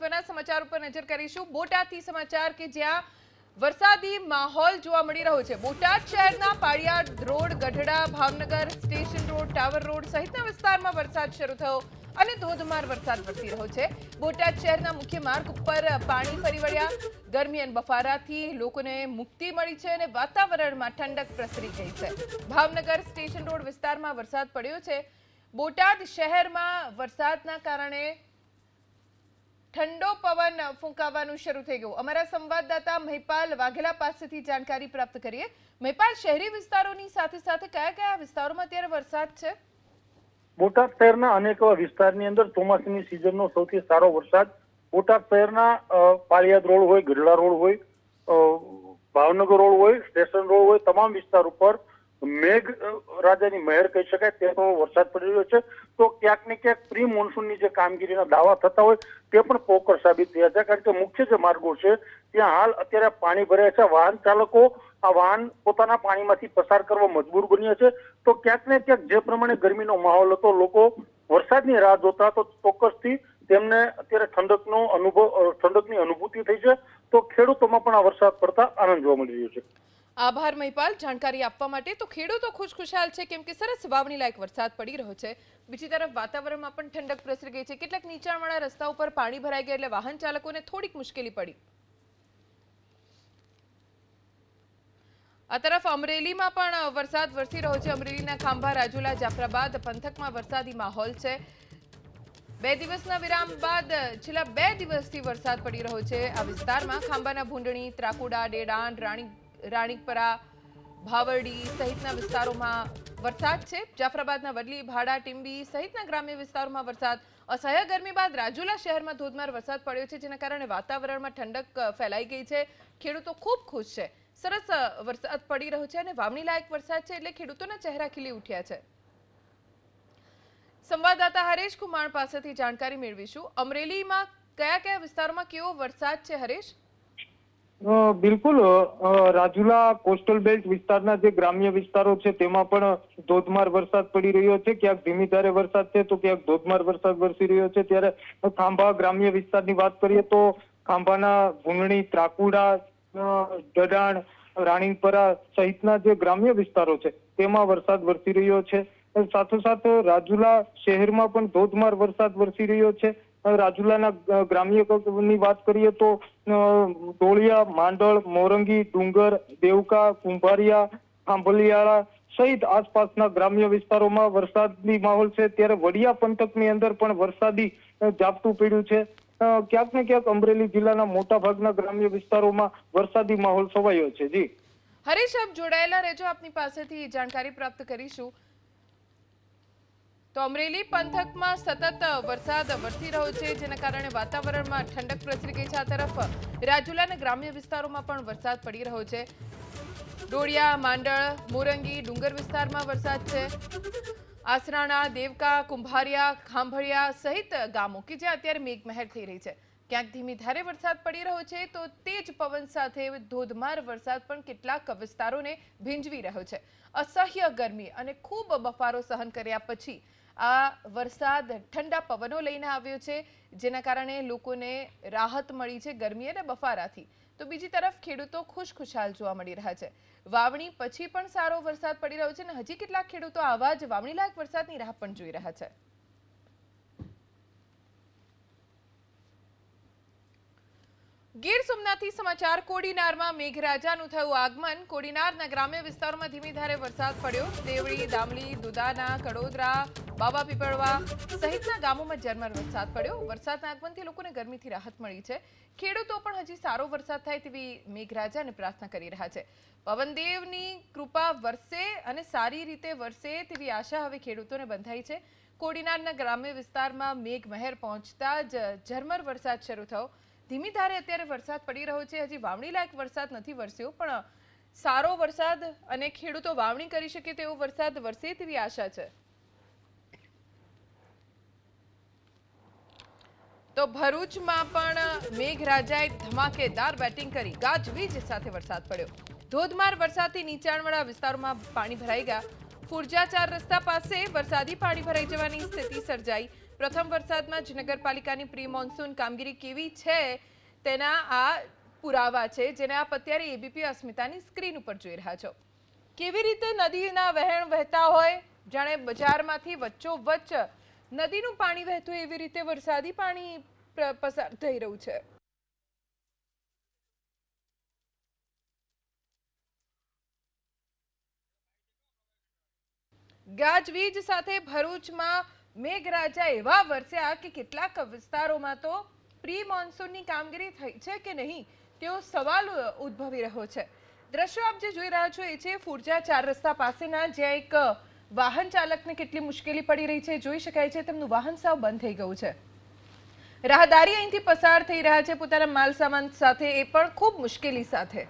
મહત્વના સમાચાર ઉપર નજર કરીશું। બોટાદથી સમાચાર કે જ્યાં વરસાદી માહોલ જોવા મળી રહ્યો છે। બોટાદ શહેરના Paliyad road, Gadhada, Bhavnagar station road, tower road સહિતના વિસ્તારમાં વરસાદ શરૂ થયો અને ધોધમાર વરસાદ વરસી રહ્યો છે। બોટાદ શહેરના મુખ્ય માર્ગ ઉપર પાણી ફરી વળ્યા। ગરમી અને બફારાથી લોકોને મુક્તિ મળી છે અને વાતાવરણમાં ઠંડક પ્રસરી ગઈ છે। ભાવનગર સ્ટેશન રોડ વિસ્તારમાં વરસાદ પડ્યો છે। બોટાદ શહેરમાં વરસાદના કારણે ઠંડો પવન ફૂંકાવાનું શરૂ થઈ ગયું। અમારા સંવાદદાતા મહિપાલ વાઘેલા પાસેથી જાણકારી પ્રાપ્ત કરીએ। મહિપાલ, શહેરી વિસ્તારોની સાથે સાથે કયા કયા વિસ્તારોમાં અત્યારે વરસાદ છે? બોટાદ શહેરના અનેક વિસ્તારની અંદર ચોમાસાની સિઝનનો સૌથી સારો વરસાદ બોટાદ શહેરના પાળિયાદ રોડ હોય, ગઢડા રોડ હોય, ભાવનગર રોડ હોય, સ્ટેશન રોડ હોય, તમામ વિસ્તાર ઉપર મેઘ રાજાની મહેર કહી શકાય તેનો વરસાદ પડી રહ્યો છે। તો ક્યાંક ને ક્યાંક પ્રી મોન્સૂનની જે કામગીરીના દાવા થતા હોય તે પણ પોકળ સાબિત થયા છે, કારણ કે મુખ્ય જે માર્ગો છે ત્યાં હાલ અત્યારે પાણી ભરાયા છે। વાહન ચાલકો આ વાહન પોતાના પાણીમાંથી પસાર કરવા મજબૂર બન્યા છે। તો ક્યાંક ને ક્યાંક જે પ્રમાણે ગરમીનો માહોલ હતો, લોકો વરસાદની રાહ જોતા, તો ચોક્કસથી તેમને અત્યારે ઠંડકની અનુભૂતિ થઈ છે। તો ખેડૂતોમાં પણ આ વરસાદ પડતા આનંદ જોવા મળી રહ્યો છે। આભાર મહિપાલ જાણકારી આપવા માટે। તો ખેડૂતો ખુશખુશાલ છે કેમ કે સરસ વાવણી લાયક વરસાદ પડી રહ્યો છે। બીજી તરફ વાતાવરણમાં પણ ઠંડક પ્રસરી ગઈ છે। કેટલાક નીચાણવાળા રસ્તા ઉપર પાણી ભરાઈ ગયા એટલે વાહન ચાલકોને થોડીક મુશ્કેલી પડી। આ તરફ અમરેલીમાં પણ વરસાદ વરસી રહ્યો છે। અમરેલીના ખાંભા, રાજુલા, જાફરાબાદ પંથકમાં વરસાદી માહોલ છે। 2 દિવસના વિરામ બાદ છેલ્લા 2 દિવસથી વરસાદ પડી રહ્યો છે આ વિસ્તારમાં। ખાંભાના ભૂંડણી, ત્રાકુડા, ડેડાણ, રાણીપરા, ભાવરડી સહિતના વિસ્તારોમાં વરસાદ છે। જાફરાબાદના વડલી, ભાડા, ટીંબી સહિતના ગ્રામ્ય વિસ્તારોમાં વરસાદ। અસહ્ય ગરમી બાદ રાજુલા શહેરમાં ધોધમાર વરસાદ પડ્યો છે, જેના કારણે વાતાવરણમાં ઠંડક ફેલાઈ ગઈ છે। ખેડૂતો ખૂબ ખુશ છે। સરસ વરસાદ પડી રહ્યો છે અને વાવણી લાયક વરસાદ છે એટલે ખેડૂતોના ચહેરા ખીલી ઉઠ્યા છે। સંવાદદાતા હરેશ કુમાર પાસેથી જાણકારી મેળવીશું। અમરેલીમાં કયા કયા વિસ્તારોમાં કેવો વરસાદ છે હરેશ? બિલકુલ, રાજુલા કોસ્ટલ બેલ્ટ વિસ્તારના જે ગ્રામ્ય વિસ્તારો છે તેમાં પણ ધોધમાર વરસાદ પડી રહ્યો છે। ક્યાંક ધીમી ધારે વરસાદ છે તો ક્યાંક ધોધમાર વરસાદ વરસી રહ્યો છે। ત્યારે ખાંભા ગ્રામ્ય વિસ્તારની વાત કરીએ તો ખાંભાના ભૂંગણી, ત્રાકુડા, ડડાણ, રાણીપરા સહિતના જે ગ્રામ્ય વિસ્તારો છે તેમાં વરસાદ વરસી રહ્યો છે। સાથોસાથ રાજુલા શહેરમાં પણ ધોધમાર વરસાદ વરસી રહ્યો છે। રાજુલાના ગ્રામ્યની વાત કરીએ તો ડોળિયા, માંડળ, મોરંગી, ડુંગર, દેવકા, કુંભારિયા, આંબલિયાળા સહિત આસપાસના ગ્રામ્ય વિસ્તારોમાં વરસાદની માહોલ છે। ત્યારે વડિયા પંથકની અંદર પણ વરસાદી ઝાપટું પડ્યું છે। ક્યાંક ને ક્યાંક અમરેલી જિલ્લાના મોટા ભાગના ગ્રામ્ય વિસ્તારોમાં વરસાદી માહોલ છવાયો છે। જી હરીશ, આપ જોડાયેલા રહેજો, આપની પાસેથી જાણકારી પ્રાપ્ત કરીશું। તો અમરેલી પંથકમાં સતત વરસાદ વરસી રહ્યો છે, જેના કારણે વાતાવરણમાં ઠંડક પ્રસરી ગઈ છે। આ તરફ રાજુલાના ગ્રામ્ય વિસ્તારોમાં પણ વરસાદ પડી રહ્યો છે। ડોળિયા, માંડળ, મોરંગી, ડુંગર વિસ્તારમાં વરસાદ છે। આસરાણા, દેવકા, કુંભારિયા, ખાંભળિયા સહિત ગામો કે જ્યાં અત્યારે મેઘમહેર થઈ રહી છે, ક્યાંક ધીમી ધારે વરસાદ પડી રહ્યો છે તો તેજ પવન સાથે ધોધમાર વરસાદ પણ કેટલાક વિસ્તારોને ભીંજવી રહ્યો છે। અસહ્ય ગરમી અને ખૂબ બફારો સહન કર્યા પછી આ વરસાદ ઠંડા પવનો લઈને આવ્યો છે, જેના કારણે લોકોને રાહત મળી છે ગરમી અને બફારાથી। તો બીજી તરફ ખેડૂતો ખુશખુશાલ જોવા મળી રહ્યા છે। વાવણી પછી પણ સારો વરસાદ પડી રહ્યો છે અને હજી કેટલાક ખેડૂતો આવા જ વાવણી લાયક વરસાદની રાહ પણ જોઈ રહ્યા છે। ગીર સોમનાથથી સમાચાર। કોડીનારમાં મેઘરાજાનું થયું આગમન। કોડીનારના ગ્રામ્ય વિસ્તારોમાં ધીમી ધારે વરસાદ પડ્યો। દેવળી, દામલી, દુદાના, કડોદરા, બાબા પીપળવા સહિતના ગામોમાં ઝરમર વરસાદ પડ્યો। વરસાદના આગમનથી લોકોને ગરમીથી રાહત મળી છે। ખેડૂતો પણ હજી સારો વરસાદ થાય તેવી મેઘરાજાને પ્રાર્થના કરી રહ્યા છે। પવનદેવની કૃપા વરસે અને સારી રીતે વરસે તેવી આશા હવે ખેડૂતોને બંધાઈ છે। કોડીનારના ગ્રામ્ય વિસ્તારમાં મેઘમહેર પહોંચતા જ ઝરમર વરસાદ શરૂ થયો। ધીમી ધારે અત્યારે વરસાદ પડી રહ્યો છે। હજી વાવણી લાયક વરસાદ નથી વરસ્યો, પણ સારો વરસાદ અને ખેડૂતો વાવણી કરી શકે તેવો વરસાદ વરસે તેવી આશા છે। તો ભરૂચમાં પણ મેઘરાજાએ ધમાકેદાર બેટિંગ કરી। ગાજવીજ સાથે વરસાદ પડ્યો। ધોધમાર વરસાદથી નીચાણવાળા વિસ્તારોમાં પાણી ભરાઈ ગયા। ફુરજા 4 રસ્તા પાસે વરસાદી પાણી ભરાઈ જવાની સ્થિતિ સર્જાઈ। પ્રથમ વરસાદમાં જ નગરપાલિકાની પ્રી મોન્સૂન કામગીરી કેવી છે તેના આ પુરાવા છે, જેને આપ અત્યારે એબીપી અસ્મિતાની સ્ક્રીન ઉપર જોઈ રહ્યા છો. કેવી રીતે નદીના વહેણ વહેતા હોય, જાણે બજારમાંથી વચ્ચોવચ્ચ નદીનું પાણી વહેતું એવી રીતે વરસાદી પાણી પસાર થઈ રહ્યું છે. ગાજવીજ સાથે ભરૂચમાં મેઘરાજા એવા વરસ્યા કે કેટલાક વિસ્તારોમાં તો પ્રી મોન્સૂનની કામગીરી થઈ છે કે નહીં તેવો સવાલ ઉદ્ભવી રહ્યો છે. દ્રશ્યો આપ જે જોઈ રહ્યા છો એ છે ફુરજા 4 રસ્તા પાસેના, જ્યાં એક વાહન ચાલકને કેટલી મુશ્કેલી પડી રહી છે. જોઈ શકાય છે તેમનું વાહન સાવ બંધ થઈ ગયું છે. રાહદારી અહીંથી પસાર થઈ રહ્યા છે પોતાના માલ સામાન સાથે, એ પણ ખૂબ મુશ્કેલી સાથે.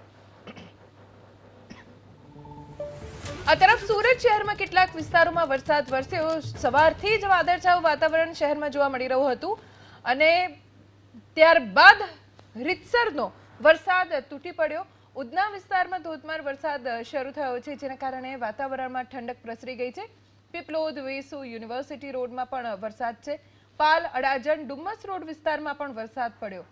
આ તરફ સુરત શહેરમાં કેટલાક વિસ્તારોમાં વરસાદ વરસ્યો. સવારથી જ વાદળછાયું વાતાવરણ શહેરમાં જોવા મળી રહ્યું હતું અને ત્યારબાદ રીતસરનો વરસાદ તૂટી પડ્યો. ઉધના વિસ્તારમાં ધોધમાર વરસાદ શરૂ થયો છે, જેના કારણે વાતાવરણમાં ઠંડક પ્રસરી ગઈ છે. પીપલોદ, વેસુ, યુનિવર્સિટી રોડમાં પણ વરસાદ છે. પાલ, અડાજણ, ડુમ્મસ રોડ વિસ્તારમાં પણ વરસાદ પડ્યો.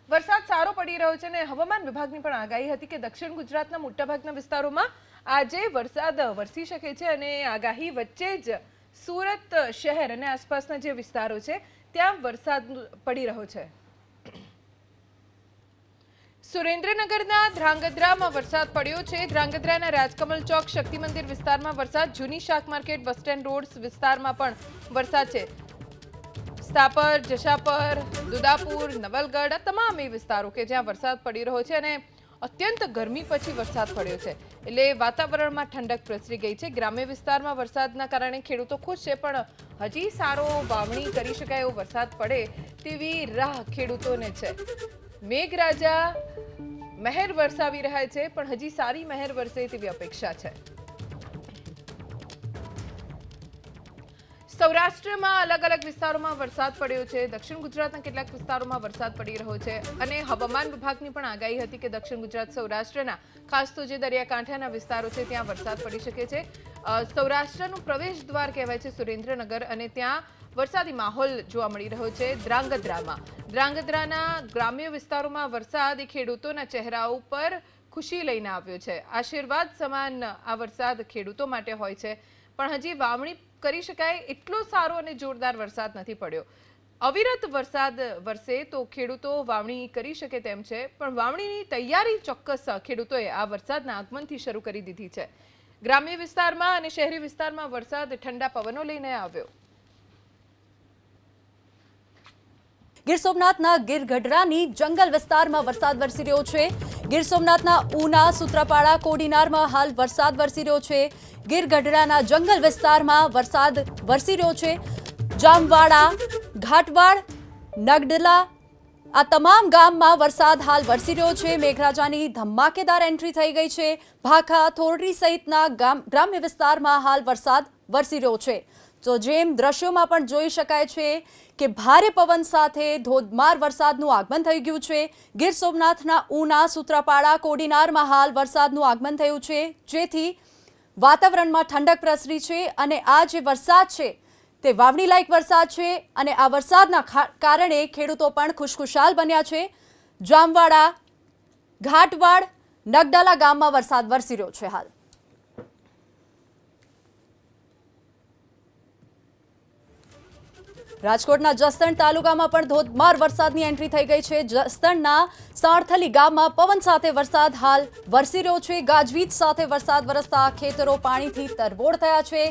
વરસાદ સારો પડી રહ્યો છે અને હવામાન વિભાગની પણ આગાહી હતી કે દક્ષિણ ગુજરાતના મોટાભાગના વિસ્તારોમાં આજે વરસાદ વરસી શકે છે અને આગાહી વચ્ચે જ સુરત શહેર અને આસપાસના જે વિસ્તારો છે ત્યાં વરસાદ પડી રહ્યો છે. સુરેન્દ્રનગરના ધ્રાંગધ્રામાં વરસાદ પડ્યો છે. ધ્રાંગધ્રાના રાજકમલ ચોક, શક્તિ મંદિર વિસ્તારમાં વરસાદ. જૂની શાક માર્કેટ, બસ સ્ટેન્ડ રોડ વિસ્તારમાં પણ વરસાદ છે. સ્થાપર, જશાપર, દુદાપુર, નવલગઢ, આ તમામ એ વિસ્તારો કે જ્યાં વરસાદ પડી રહ્યો છે અને અત્યંત ગરમી પછી વરસાદ પડ્યો છે એટલે વાતાવરણમાં ઠંડક પ્રસરી ગઈ છે. ગ્રામ્ય વિસ્તારમાં વરસાદના કારણે ખેડૂતો ખુશ છે, પણ હજી સારો વાવણી કરી શકાય એવો વરસાદ પડે તેવી રાહ ખેડૂતોને છે. મેઘરાજા મહેર વરસાવી રહ્યા છે, પણ હજી સારી મહેર વરસે તેવી અપેક્ષા છે. સૌરાષ્ટ્રમાં અલગ અલગ વિસ્તારોમાં વરસાદ પડ્યો છે. દક્ષિણ ગુજરાતના કેટલાક વિસ્તારોમાં વરસાદ પડી રહ્યો છે અને હવામાન વિભાગની પણ આગાહી હતી કે દક્ષિણ ગુજરાત સૌરાષ્ટ્રના ખાસ તો જે દરિયાકાંઠાના વિસ્તારો છે ત્યાં વરસાદ પડી શકે છે. સૌરાષ્ટ્રનું પ્રવેશ દ્વાર કહેવાય છે સુરેન્દ્રનગર અને ત્યાં વરસાદી માહોલ જોવા મળી રહ્યો છે. ધ્રાંગધ્રાના ગ્રામ્ય વિસ્તારોમાં વરસાદ એ ખેડૂતોના ચહેરા ઉપર ખુશી લઈને આવ્યો છે. આશીર્વાદ સમાન આ વરસાદ ખેડૂતો માટે હોય છે, પણ હજી વાવણી કરી શકાય એટલો સારો અને જોરદાર વરસાદ નથી પડ્યો. અવિરત વરસાદ વરસે તો ખેડૂતો વાવણી કરી શકે તેમ છે, પણ વાવણીની તૈયારી ચોક્કસ ખેડૂતોએ આ વરસાદના આગમનથી શરૂ કરી દીધી છે. ગ્રામ્ય વિસ્તારમાં અને શહેરી વિસ્તારમાં વરસાદ ઠંડા પવનો લઈને આવ્યો. ગીર સોમનાથના ગીરગઢડાની જંગલ વિસ્તારમાં વરસાદ વરસી રહ્યો છે. ગીર સોમનાથના ઉના, સૂત્રાપાડા, કોડીનારમાં હાલ વરસાદ વરસી રહ્યો છે. ગીરગઢડાના જંગલ વિસ્તારમાં વરસાદ વરસી રહ્યો છે. જામવાડા, ઘાટવાડ, નગડલા આ તમામ ગામમાં વરસાદ હાલ વરસી રહ્યો છે. મેઘરાજાની ધમાકેદાર એન્ટ્રી થઈ ગઈ છે. ભાખા, થોરડી સહિતના ગ્રામ્ય વિસ્તારમાં હાલ વરસાદ વરસી રહ્યો છે. તો જેમ દ્રશ્યોમાં પણ જોઈ શકાય છે કે ભારે પવન સાથે ધોધમાર વરસાદનું આગમન થઈ ગયું છે. ગીર સોમનાથના ઉના, સૂત્રાપાડા, કોડીનારમાં હાલ વરસાદનું આગમન થયું છે, જેથી વાતાવરણમાં ઠંડક પ્રસરી છે અને આ જે વરસાદ છે તે વાવણી લાયક વરસાદ છે અને આ વરસાદના કારણે ખેડૂતો પણ ખુશખુશાલ બન્યા છે. જામવાડા, ઘાટવાડ, નગડાલા ગામમાં વરસાદ વરસી રહ્યો છે. હાલ રાજકોટના જસદણ તાલુકામાં પણ ધોધમાર વરસાદની એન્ટ્રી થઈ ગઈ છે. જસદણના સાણથલી ગામમાં પવન સાથે વરસાદ હાલ વરસી રહ્યો છે. ગાજવીજ સાથે વરસાદ વરસતા ખેતરો પાણીથી તરબોળ થયા છે.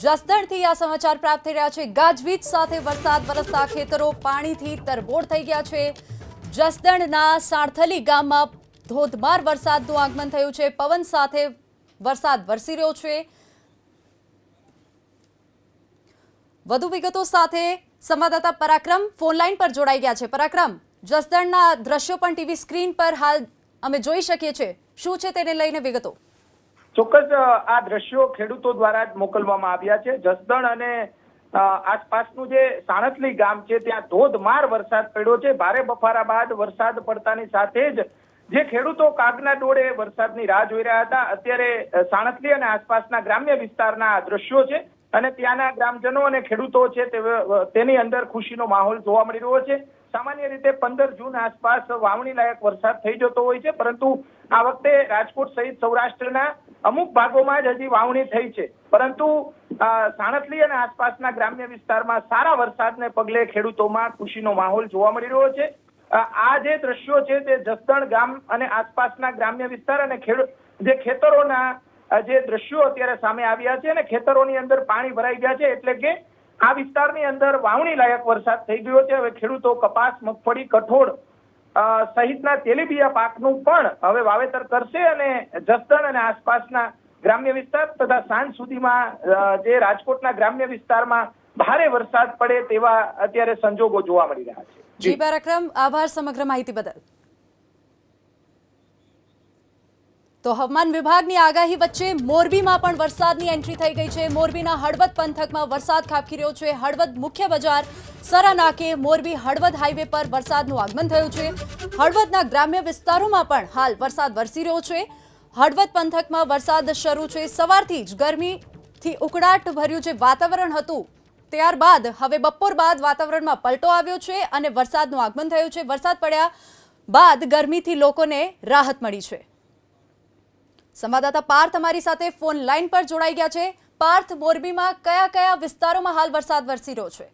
જસદણથી આ સમાચાર પ્રાપ્ત થઈ રહ્યા છે. ગાજવીજ સાથે વરસાદ વરસતા ખેતરો પાણીથી તરબોળ થઈ ગયા છે. જસદણના સાણથલી ગામમાં ધોધમાર વરસાદનું આગમન થયું છે. પવન સાથે વરસાદ વરસી રહ્યો છે. વધુ વિગતો સાથે સંવાદદાતા પરાક્રમ ફોનલાઈન પર જોડાઈ ગયા છે. પરાક્રમ, જસદણના દ્રશ્યો પણ ટીવી સ્ક્રીન પર હાલ અમે જોઈ શકીએ છીએ. શું છે તેને લઈને વિગતો? ચોક્કસ આ દ્રશ્યો ખેડૂતો દ્વારા જ મોકલવામાં આવ્યા છે. જસદણ અને આસપાસનું જે સાણથલી ગામ છે ત્યાં ધોધમાર વરસાદ પડ્યો છે. ભારે બફારા બાદ વરસાદ પડતાની સાથે જ જે ખેડૂતો કાગના ડોળે વરસાદની રાહ જોઈ રહ્યા હતા, અત્યારે સાણથલી અને આસપાસના ગ્રામ્ય વિસ્તારના દ્રશ્યો છે અને ત્યાંના ગ્રામજનો અને ખેડૂતો છે તેની અંદર ખુશીનો માહોલ જોવા મળી રહ્યો છે. સામાન્ય રીતે 15 જૂન આસપાસ વાવણી લાયક વરસાદ થઈ જતો હોય છે, પરંતુ આ વખતે રાજકોટ સહિત સૌરાષ્ટ્રના અમુક ભાગોમાં જ હજી વાવણી થઈ છે. પરંતુ સાણથલી અને આસપાસના ગ્રામ્ય વિસ્તારમાં સારા વરસાદને પગલે ખેડૂતોમાં ખુશીનો માહોલ જોવા મળી રહ્યો છે. આ જે દ્રશ્યો છે તે જસદણ ગામ અને આસપાસના ગ્રામ્ય વિસ્તાર અને જે ખેતરોના જે દ્રશ્યો અત્યારે સામે આવ્યા છે અને ખેતરોની અંદર પાણી ભરાઈ ગયા છે, એટલે કે આ વિસ્તારની અંદર વાવણી લાયક વરસાદ થઈ ગયો છે. હવે ખેડૂતો કપાસ, મગફળી, કઠોળ સહિતના તેલીબિયા પાકનું પણ હવે વાવેતર કરશે અને જસદણ અને આસપાસના ગ્રામ્ય વિસ્તાર તથા સાંજ સુધીમાં જે રાજકોટના ગ્રામ્ય વિસ્તારમાં ભારે વરસાદ પડે તેવા અત્યારે સંજોગો જોવા મળી રહ્યા છે. જી પરાક્રમ, આભાર સમગ્ર માહિતી બદલ. તો હવામાન વિભાગની આગાહી વચ્ચે મોરબીમાં પણ વરસાદની એન્ટ્રી થઈ ગઈ છે. મોરબીના હળવદ પંથકમાં વરસાદ ખાબકી રહ્યો છે. હળવદ મુખ્ય બજાર સરા નાકે મોરબી હળવદ હાઈવે પર વરસાદનું આગમન થયું છે. હળવદના ગ્રામ્ય વિસ્તારોમાં પણ હાલ વરસાદ વરસી રહ્યો છે. હળવદ પંથકમાં વરસાદ શરૂ છે. સવારથી જ ગરમીથી ઉકળાટ ભર્યું જે વાતાવરણ હતું, ત્યારબાદ હવે બપોર બાદ વાતાવરણમાં પલટો આવ્યો છે અને વરસાદનું આગમન થયું છે. વરસાદ પડ્યા બાદ ગરમીથી લોકોને રાહત મળી છે. સંવાદદાતા પાર્થ અમારી સાથે ફોન લાઈન પર જોડાઈ ગયા છે. પાર્થ, મોરબીમાં કયા કયા વિસ્તારોમાં હાલ વરસાદ વરસી રહ્યો છે?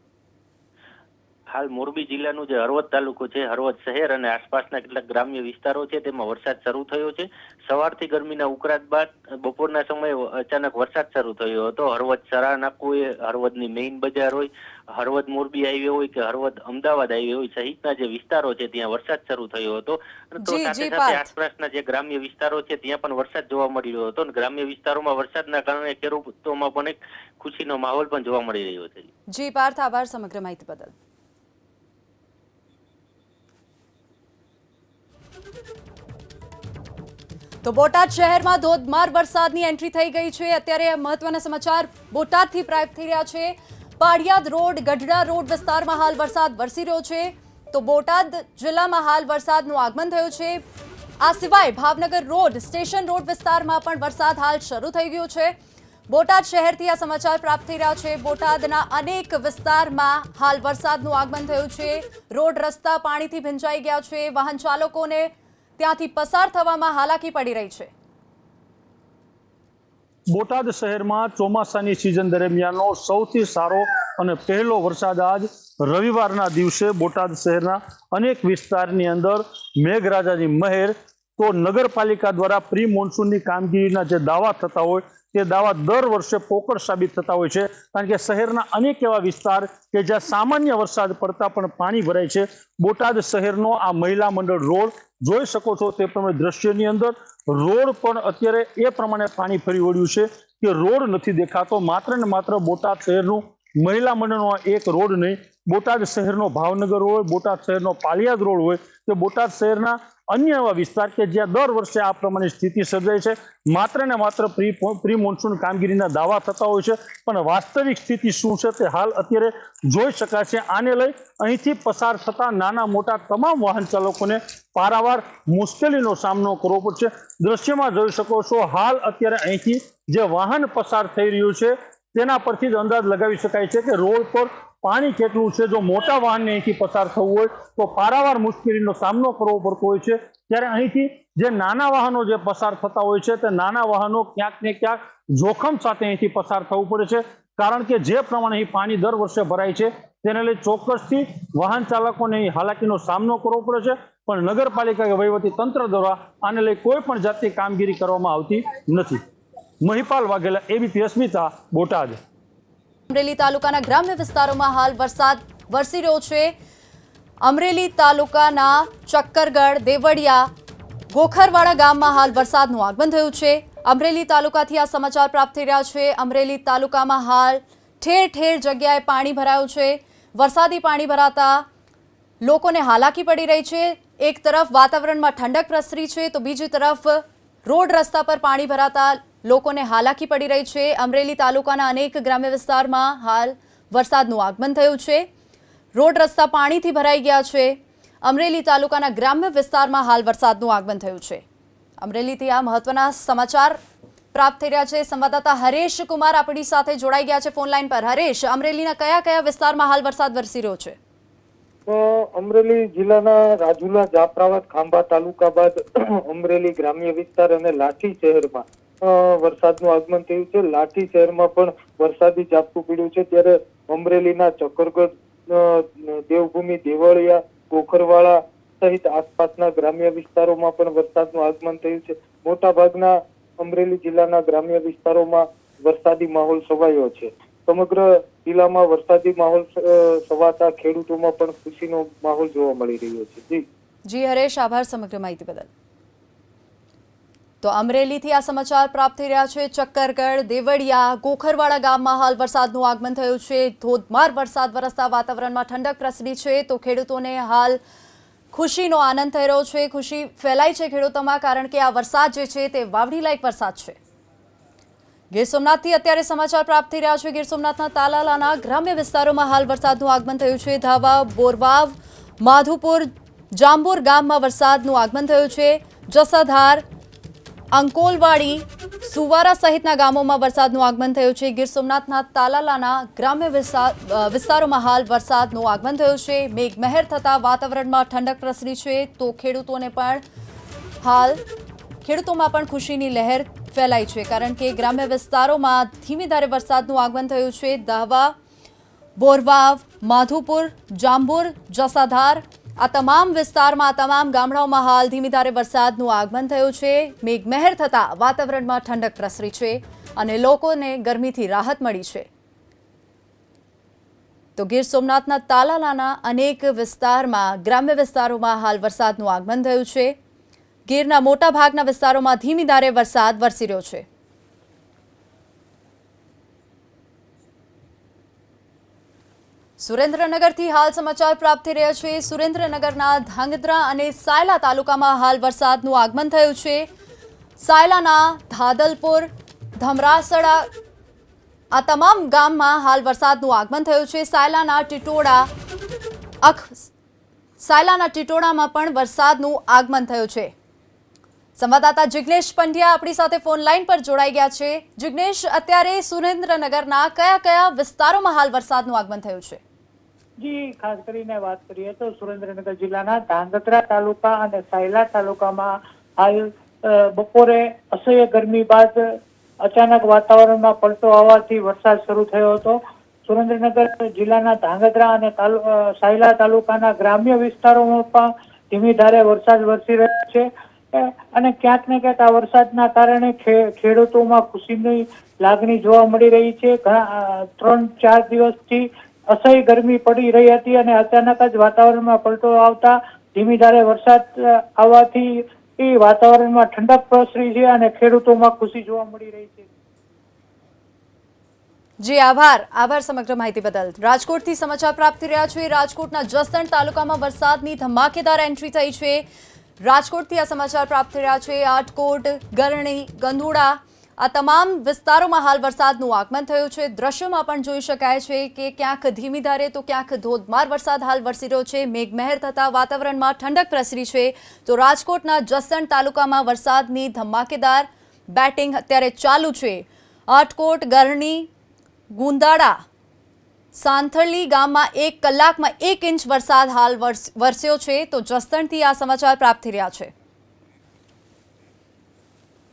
હાલ મોરબી જિલ્લાનું જે હળવદ તાલુકો છે, હળવદ શહેર અને આસપાસના કેટલાક ગ્રામ્ય વિસ્તારો છે તેમાં વરસાદ શરૂ થયો છે. સવારથી ગરમીના ઉકળાટ બાદ બપોરના સમયે અચાનક વરસાદ શરૂ થયો હતો. હળવદ સરા નાકુ હોય, હળવદની મેઇન બજાર હોય, હળવદ મોરબી હાઈવે હોય કે હળવદ અમદાવાદ હાઈવે હોય સહિતના જે વિસ્તારો છે ત્યાં વરસાદ શરૂ થયો હતો. તો સાથે સાથે આસપાસના જે ગ્રામ્ય વિસ્તારો છે ત્યાં પણ વરસાદ જોવા મળી રહ્યો હતો અને ગ્રામ્ય વિસ્તારોમાં વરસાદના કારણે ખેડૂતોમાં પણ એક ખુશીનો માહોલ પણ જોવા મળી રહ્યો છે. જી પાર્થ, આભાર સમગ્ર માહિતી બદલ. તો બોટાદ શહેરમાં ધોધમાર વરસાદની એન્ટ્રી થઈ ગઈ છે. અત્યારે મહત્વના સમાચાર બોટાદથી પ્રાપ્ત થઈ રહ્યા છે. પાળિયાદ રોડ, ગઢડા રોડ વિસ્તારમાં હાલ વરસાદ વરસી રહ્યો છે. તો બોટાદ જિલ્લામાં હાલ વરસાદનું આગમન થયું છે. આ સિવાય ભાવનગર રોડ, સ્ટેશન રોડ વિસ્તારમાં પણ વરસાદ હાલ શરૂ થઈ ગયો છે. બોટાદ શહેરથી આ સમાચાર પ્રાપ્ત થઈ રહ્યા છે. બોટાદના અનેક વિસ્તારમાં હાલ વરસાદનું આગમન થયું છે. રોડ રસ્તા પાણીથી ભીંજાઈ ગયા છે. વાહન ચાલકોને ત્યાંથી પસાર થવામાં હાલાકી પડી રહી છે. બોટાદ શહેરમાં ચોમાસાની સિઝન દરમિયાનનો સૌથી સારો અને પહેલો વરસાદ આજ રવિવારના દિવસે બોટાદ શહેરના અનેક વિસ્તારની અંદર મેઘરાજાની મહેર. તો નગરપાલિકા દ્વારા પ્રી મોન્સૂનની કામગીરીના જે દાવા થતા હોય તે દાવા દર વર્ષે પોકળ સાબિત થતા હોય છે, કારણ કે શહેરના અનેક એવા વિસ્તાર કે જ્યાં સામાન્ય વરસાદ પડતા પણ પાણી ભરાય છે. બોટાદ શહેરનો આ મહિલા મંડળ રોડ જોઈ શકો છો તે પ્રમાણે દ્રશ્યની અંદર રોડ પણ અત્યારે એ પ્રમાણે પાણી ફરી વળ્યું છે કે રોડ નથી દેખાતો. માત્ર ને માત્ર બોટાદ શહેરનું મહિલા મંડળનો એક રોડ નહીં, બોટાદ શહેરનો ભાવનગર હોય, બોટાદ શહેરનો પાળિયાદ રોડ હોય કે બોટાદ શહેરના અન્ય એવા વિસ્તાર કે જ્યાં દર વર્ષે આ પ્રમાણે સ્થિતિ સર્જાય છે. માત્ર ને માત્ર પ્રી મોન્સૂન કામગીરીના દાવા થતા હોય છે, પણ વાસ્તવિક સ્થિતિ શું છે તે હાલ અત્યારે જોઈ શકાશે. આને લઈ અહીંથી પસાર થતા નાના મોટા તમામ વાહન ચાલકોને પારાવાર મુશ્કેલીનો સામનો કરવો પડશે. દ્રશ્યમાં જોઈ શકો છો હાલ અત્યારે અહીંથી જે વાહન પસાર થઈ રહ્યું છે તેના પરથી જ અંદાજ લગાવી શકાય છે કે રોડ પર પાણી કેટલું છે. જો મોટા વાહનને અહીંથી પસાર થવું હોય તો પારાવાર મુશ્કેલીનો સામનો કરવો પડતો હોય છે, ત્યારે અહીંથી જે નાના વાહનો જે પસાર થતા હોય છે તે નાના વાહનો ક્યાંક ને ક્યાંક જોખમ સાથે અહીંથી પસાર થવું પડે છે, કારણ કે જે પ્રમાણે અહીં પાણી દર વર્ષે ભરાય છે તેને લઈ ચોક્કસથી વાહન ચાલકોને અહીં હાલાકીનો સામનો કરવો પડે છે. પણ નગરપાલિકા કે વહીવટી તંત્ર દ્વારા આને લઈ કોઈ પણ જાતની કામગીરી કરવામાં આવતી નથી. મહિપાલ વાઘેલા, એબીપી અસ્મિતા, બોટાદ. અમરેલી તાલુકાના ગ્રામ્ય વિસ્તારોમાં હાલ વરસાદ વરસી રહ્યો છે. અમરેલી તાલુકાના ચક્કરગઢ, દેવડિયા, ગોખરવાડા ગામમાં હાલ વરસાદનું આગમન થયું છે. અમરેલી તાલુકાથી આ સમાચાર પ્રાપ્ત થઈ રહ્યા છે. અમરેલી તાલુકામાં હાલ ઠેર ઠેર જગ્યાએ પાણી ભરાયું છે. વરસાદી પાણી ભરાતા લોકોને હાલાકી પડી રહી છે. એક તરફ વાતાવરણમાં ઠંડક પ્રસરી છે તો બીજી તરફ રોડ રસ્તા પર પાણી ભરાતા લોકોને હાલાકી પડી રહી છે. અમરેલી તાલુકાના અનેક ગ્રામ્ય વિસ્તારમાં હાલ વરસાદનું આગમન થયું છે. રોડ રસ્તા પાણીથી ભરાઈ ગયા છે. અમરેલી તાલુકાના ગ્રામ્ય વિસ્તારમાં હાલ વરસાદનું આગમન થયું છે. અમરેલીથી આ મહત્વના સમાચાર પ્રાપ્ત થઈ રહ્યા છે સંવાદદાતા હરેશ કુમાર આપણી સાથે જોડાઈ ગયા છે ફોન લાઈન પર. હરેશ, અમરેલીના કયા કયા વિસ્તારમાં હાલ વરસાદ વરસી રહ્યો છે? અમરેલી જિલ્લાના રાજુલા, જાફરાબાદ, ખાંભા તાલુકા બાદ અમરેલી ગ્રામ્ય વિસ્તાર અને લાઠી શહેરમાં વરસાદનું આગમન થયું છે. લાઠી શહેરમાં પણ વરસાદી ઝાપટું પડ્યું છે, ત્યારે અમરેલીના ચક્કરગઢ, દેવભૂમિ, દેવળિયા, ગોખરવાડા સહિત આસપાસના ગ્રામ્ય વિસ્તારોમાં પણ વરસાદનું આગમન થયું છે. મોટા ભાગના અમરેલી જિલ્લાના ગ્રામ્ય વિસ્તારોમાં વરસાદી માહોલ છવાયો છે. સમગ્ર જિલ્લામાં વરસાદી માહોલ છવાતા ખેડૂતોમાં પણ ખુશીનો માહોલ જોવા મળી રહ્યો છે. જી હરેશ, આભાર સમગ્ર માહિતી બદલ. તો અમરેલીથી આ સમાચાર પ્રાપ્ત થઈ રહ્યા છે. ચક્કરગઢ, દેવળિયા, ગોખરવાડા ગામમાં હાલ વરસાદનું આગમન થયું છે. ધોધમાર વરસાદ વરસતા વાતાવરણમાં ઠંડક પ્રસરી છે, તો ખેડૂતોને હાલ ખુશીનો આનંદ થઈ રહ્યો છે. ખુશી ફેલાઈ છે ખેડૂતોમાં, કારણ કે આ વરસાદ જે છે તે વાવણી લાયક વરસાદ છે. ગીર સોમનાથથી અત્યારે સમાચાર પ્રાપ્ત થઈ રહ્યા છે. ગીર સોમનાથના તાલાલાના ગ્રામ્ય વિસ્તારોમાં હાલ વરસાદનું આગમન થયું છે. ધાવા, બોરવાવ, માધુપુર, જાંબુર ગામમાં વરસાદનું આગમન થયું છે. જસાધાર, અંકોલવાડી, સુવારા સહિતના ગામોમાં વરસાદનું આગમન થયું છે. ગીર સોમનાથના તાલાલાના ગ્રામ્ય વિસ્તારોમાં હાલ વરસાદનું આગમન થયું છે. મેઘમહેર થતાં વાતાવરણમાં ઠંડક પ્રસરી છે, તો ખેડૂતોમાં પણ ખુશીની લહેર ફેલાઈ છે, કારણ કે ગ્રામ્ય વિસ્તારોમાં ધીમી ધારે વરસાદનું આગમન થયું છે. દાવા, બોરવાવ, માધુપુર, જાંબુર, જસાધાર આ તમામ વિસ્તારમાં, તમામ ગામડાઓમાં હાલ ધીમી ધારે વરસાદનું આગમન થયું છે. મેઘમહેર થતાં વાતાવરણમાં ઠંડક પ્રસરી છે અને લોકોને ગરમીથી રાહત મળી છે. તો ગીર સોમનાથના તાલાલાના અનેક વિસ્તારમાં, ગ્રામ્ય વિસ્તારોમાં હાલ વરસાદનું આગમન થયું છે. ગીરના મોટા ભાગના વિસ્તારોમાં ધીમી ધારે વરસાદ વરસી રહ્યો છે. સુરેન્દ્રનગરથી હાલ સમાચાર પ્રાપ્ત થઈ રહ્યા છે. સુરેન્દ્રનગરના ધાંગધ્રા અને સાયલા તાલુકામાં હાલ વરસાદનું આગમન થયું છે. સાયલાના ધાદલપુર, ધમરાસડા આ તમામ ગામમાં હાલ વરસાદનું આગમન થયું છે. સાયલાના ટીટોડામાં પણ વરસાદનું આગમન થયું છે. સંવાદદાતા જિગ્નેશ પંડ્યા આપણી સાથે ફોન લાઈન પર જોડાઈ ગયા છે. જિગ્નેશ, અત્યારે સુરેન્દ્રનગરના કયા કયા વિસ્તારોમાં હાલ વરસાદનું આગમન થયું છે? જી, ખાસ કરીને વાત કરીએ તો સુરેન્દ્રનગર જિલ્લાના ધાંગધ્રા તાલુકા અને સાયલા તાલુકામાં હાલ બપોરે અસહ્ય ગરમી બાદ અચાનક વાતાવરણમાં પલટો આવવાથી વરસાદ શરૂ થયો હતો. સુરેન્દ્રનગર જિલ્લાના ધાંગધ્રા અને સાયલા તાલુકાના ગ્રામ્ય વિસ્તારોમાં પણ ધીમી ધારે વરસાદ વરસી રહ્યો છે અને ક્યાંક ને ક્યાંક આ વરસાદના કારણે ખેડૂતોમાં ખુશીની લાગણી જોવા મળી રહી છે. 3-4 દિવસથી અસહ્ય ગરમી પડી રહી હતી અને અચાનક જ વાતાવરણમાં પલટો આવતા ધીમી ધારે વરસાદ આવવાથી વાતાવરણમાં ઠંડક પ્રસરી છે અને ખેડૂતોમાં ખુશી જોવા મળી રહી છે. જી, આભાર સમગ્ર માહિતી બદલ. રાજકોટથી સમાચાર પ્રાપ્ત થઈ રહ્યા છે. રાજકોટના જસદણ તાલુકામાં વરસાદની ધમાકેદાર એન્ટ્રી થઈ છે. રાજકોટથી આ સમાચાર પ્રાપ્ત થઈ રહ્યા છે. આટકોટ, ગરણી, ગંધોડા આ તમામ વિસ્તારોમાં હાલ વરસાદનું આગમન થયું છે. દ્રશ્યોમાં પણ જોઈ શકાય છે કે ક્યાંક ધીમી ધારે તો ક્યાંક ધોધમાર વરસાદ હાલ વરસી રહ્યો છે. મેઘમહેર થતાં વાતાવરણમાં ઠંડક પ્રસરી છે, તો રાજકોટના જસદણ તાલુકામાં વરસાદની ધમાકેદાર બેટિંગ અત્યારે ચાલુ છે. આટકોટ, ગરણી, ગુંદાડા, સાંથળી ગામમાં 1 કલાકમાં 1 ઇંચ વરસાદ હાલ વરસ્યો છે. તો જસદણથી આ સમાચાર પ્રાપ્ત થઈ રહ્યા છે.